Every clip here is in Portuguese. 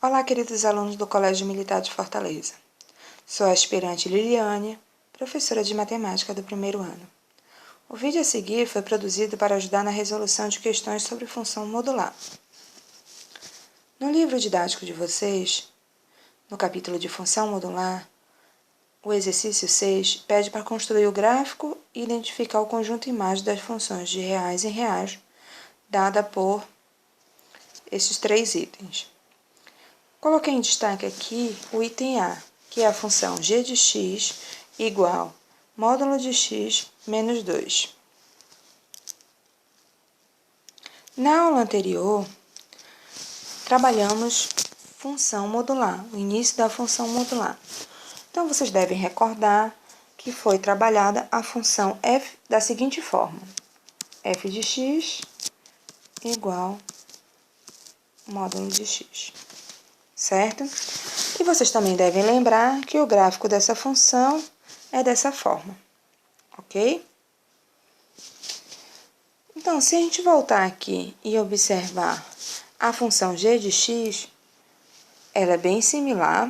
Olá, queridos alunos do Colégio Militar de Fortaleza. Sou a aspirante Liliane, professora de matemática do primeiro ano. O vídeo a seguir foi produzido para ajudar na resolução de questões sobre função modular. No livro didático de vocês, no capítulo de função modular, o exercício 6 pede para construir o gráfico e identificar o conjunto imagem das funções de reais em reais, dada por estes três itens. Coloquei em destaque aqui o item A, que é a função g de x igual módulo de x menos 2. Na aula anterior, trabalhamos função modular, o início da função modular. Então, vocês devem recordar que foi trabalhada a função f da seguinte forma: f de x igual módulo de x. Certo? E vocês também devem lembrar que o gráfico dessa função é dessa forma, ok? Então, se a gente voltar aqui e observar a função g de x, ela é bem similar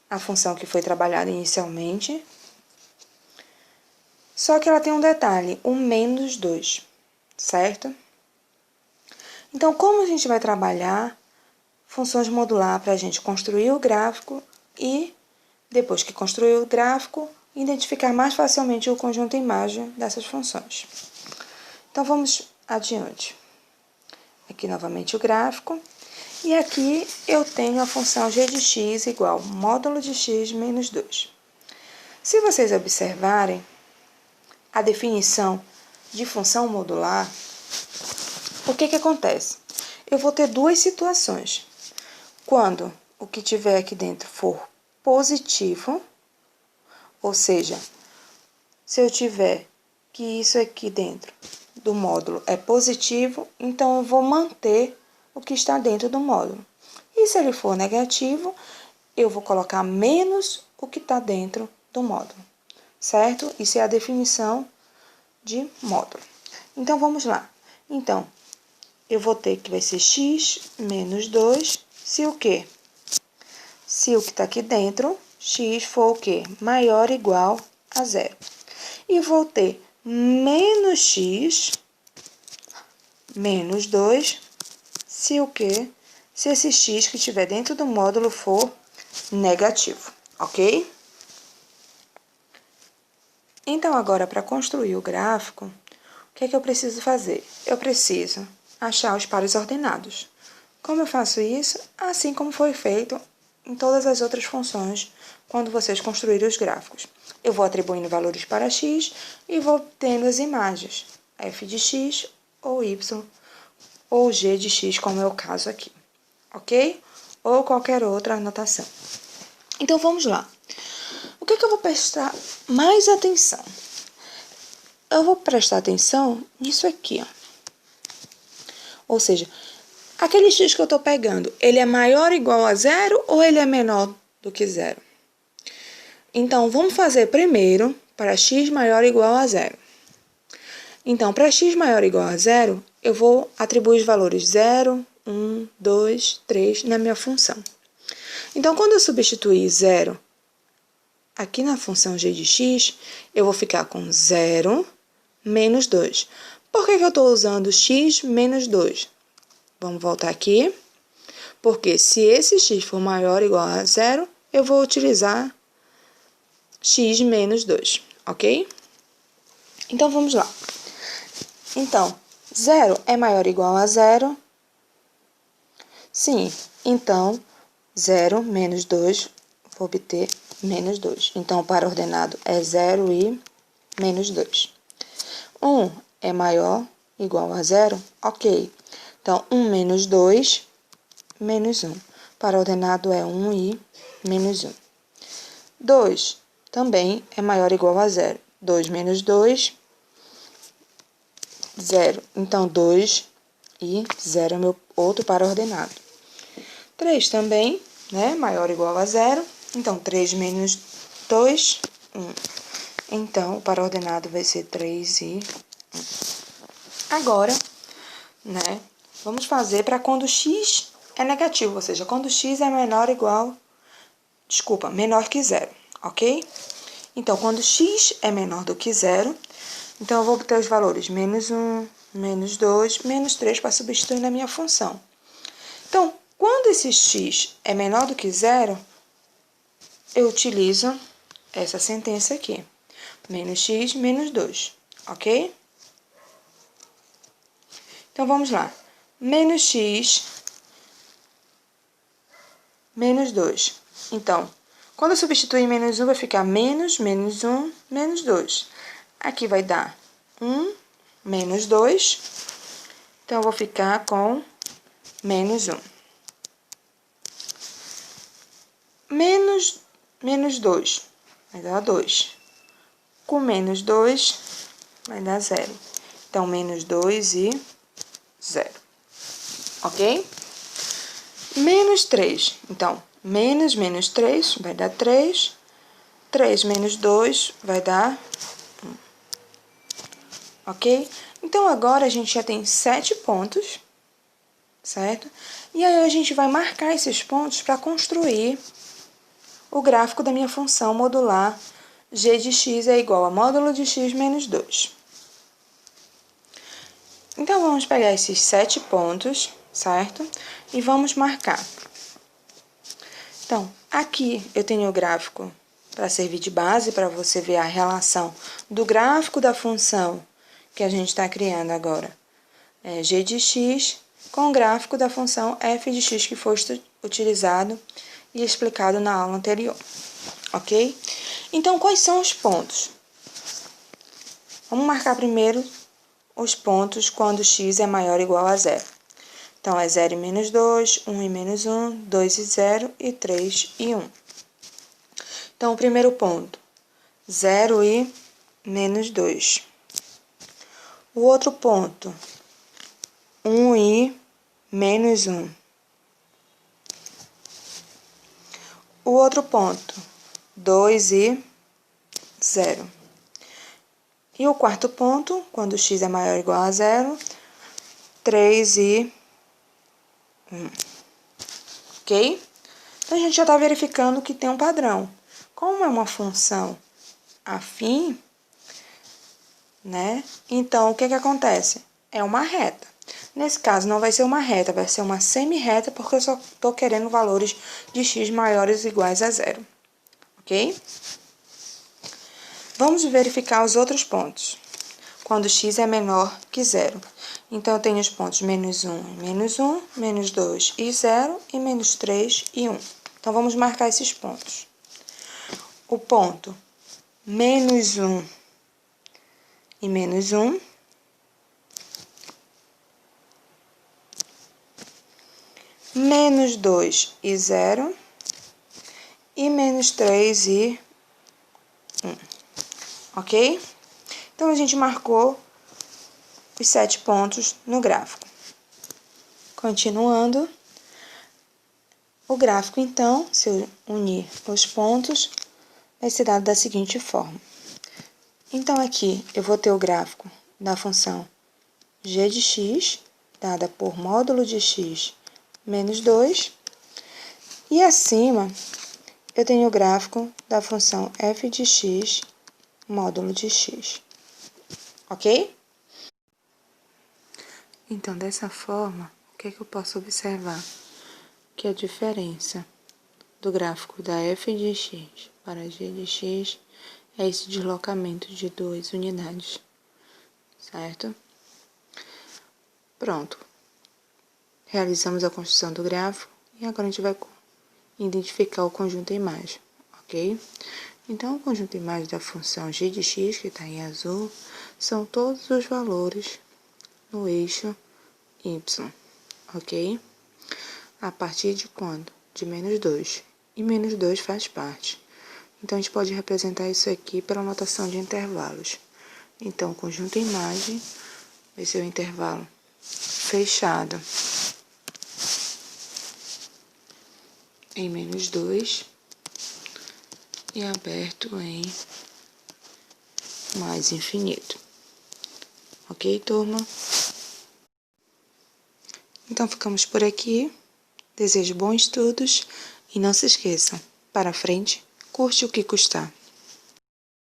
à função que foi trabalhada inicialmente, só que ela tem um detalhe, o menos 2, certo? Então, como a gente vai trabalhar funções modular para a gente construir o gráfico e, depois que construir o gráfico, identificar mais facilmente o conjunto imagem dessas funções. Então, vamos adiante. Aqui, novamente, o gráfico. E aqui eu tenho a função g de x igual módulo de x menos 2. Se vocês observarem a definição de função modular, o que acontece? Eu vou ter duas situações. Quando o que tiver aqui dentro for positivo, ou seja, se eu tiver que isso aqui dentro do módulo é positivo, então eu vou manter o que está dentro do módulo. E se ele for negativo, eu vou colocar menos o que está dentro do módulo, certo? Isso é a definição de módulo. Então, vamos lá. Então, eu vou ter que vai ser x menos 2, se o quê? Se o que está aqui dentro, x for o quê? Maior ou igual a 0. E vou ter menos x menos 2, se o quê? Se esse x que estiver dentro do módulo for negativo, ok? Então, agora, para construir o gráfico, o que é que eu preciso fazer? Eu preciso achar os pares ordenados. Como eu faço isso? Assim como foi feito em todas as outras funções quando vocês construírem os gráficos. Eu vou atribuindo valores para x e vou tendo as imagens, f de x ou y ou g de x, como é o caso aqui, ok? Ou qualquer outra anotação. Então, vamos lá. O que eu vou prestar mais atenção? Eu vou prestar atenção nisso aqui, ó. Ou seja, aquele x que eu estou pegando, ele é maior ou igual a 0 ou ele é menor do que 0? Então, vamos fazer primeiro para x maior ou igual a 0. Então, para x maior ou igual a 0, eu vou atribuir os valores 0, 1, 2, 3 na minha função. Então, quando eu substituir 0 aqui na função g de x, eu vou ficar com 0 menos 2. Por que eu estou usando x menos 2? Vamos voltar aqui. Porque se esse x for maior ou igual a 0, eu vou utilizar x menos 2, ok? Então, vamos lá. Então, 0 é maior ou igual a 0? Sim. Então, 0 menos 2, vou obter menos 2. Então, o par ordenado é 0 e menos 2. 1 é maior ou igual a 0? Ok. Então, 1 menos 2, menos 1. Par ordenado é 1 e menos 1. 2 também é maior ou igual a 0. 2 menos 2, 0. Então, 2 e 0 é meu outro par ordenado. 3 também, né? Maior ou igual a 0. Então, 3 menos 2, 1. Então, o par ordenado vai ser 3 e 1. Agora, né? Vamos fazer para quando x é negativo, ou seja, quando x é menor ou igual... Desculpa, menor que zero, ok? Então, quando x é menor do que zero, então eu vou obter os valores menos 1, menos 2, menos 3 para substituir na minha função. Então, quando esse x é menor do que zero, eu utilizo essa sentença aqui. Menos x, menos 2, ok? Então, vamos lá. Menos x, menos 2. Então, quando eu substituir menos 1, vai ficar menos 1, menos 2. Aqui vai dar 1, menos 2. Então, eu vou ficar com menos 1. Menos 2 vai dar 2. Com menos 2 vai dar 0. Então, menos 2 e 0. Ok? Menos 3. Então, menos 3 vai dar 3. 3 menos 2 vai dar 1. Ok? Então, agora a gente já tem 7 pontos, certo? E aí, a gente vai marcar esses pontos para construir o gráfico da minha função modular g de x é igual a módulo de x menos 2. Então, vamos pegar esses 7 pontos, certo? E vamos marcar. Então, aqui eu tenho o gráfico para servir de base, para você ver a relação do gráfico da função que a gente está criando agora. G de x com o gráfico da função f de x que foi utilizado e explicado na aula anterior, ok? Então, quais são os pontos? Vamos marcar primeiro os pontos quando x é maior ou igual a zero. Então, é 0 e menos 2, 1 e menos 1, 2 e 0 e 3 e 1. Então, o primeiro ponto, 0 e menos 2. O outro ponto, 1 e menos 1. O outro ponto, 2 e 0. E o quarto ponto, quando x é maior ou igual a 0, 3 e 1. Ok? Então, a gente já está verificando que tem um padrão. Como é uma função afim, né? Então, o que acontece? É uma reta. Nesse caso, não vai ser uma reta, vai ser uma semi-reta, porque eu só estou querendo valores de x maiores ou iguais a 0. Ok? Vamos verificar os outros pontos. Quando x é menor que 0. Então, eu tenho os pontos menos 1 e menos 1, menos 2 e 0, e menos 3 e 1. Então, vamos marcar esses pontos. O ponto menos 1 e menos 1. Menos 2 e 0. E menos 3 e 1. Ok? Então, a gente marcou os 7 pontos no gráfico. Continuando, o gráfico, então, se eu unir os pontos, vai ser dado da seguinte forma. Então, aqui eu vou ter o gráfico da função g de x, dada por módulo de x menos 2, e acima eu tenho o gráfico da função f de x, módulo de x. Ok? Então, dessa forma, o que eu posso observar? Que a diferença do gráfico da f de x para g de x é esse deslocamento de 2 unidades, certo? Pronto. Realizamos a construção do gráfico e agora a gente vai identificar o conjunto imagem, ok? Então, o conjunto imagem da função g de x, que está em azul, são todos os valores no eixo y, ok? A partir de quando? De menos 2. E menos 2 faz parte. Então, a gente pode representar isso aqui pela notação de intervalos. Então, o conjunto imagem vai ser o intervalo fechado em menos 2 e aberto em mais infinito. Ok, turma? Então, ficamos por aqui. Desejo bons estudos e não se esqueçam, para frente, custe o que custar.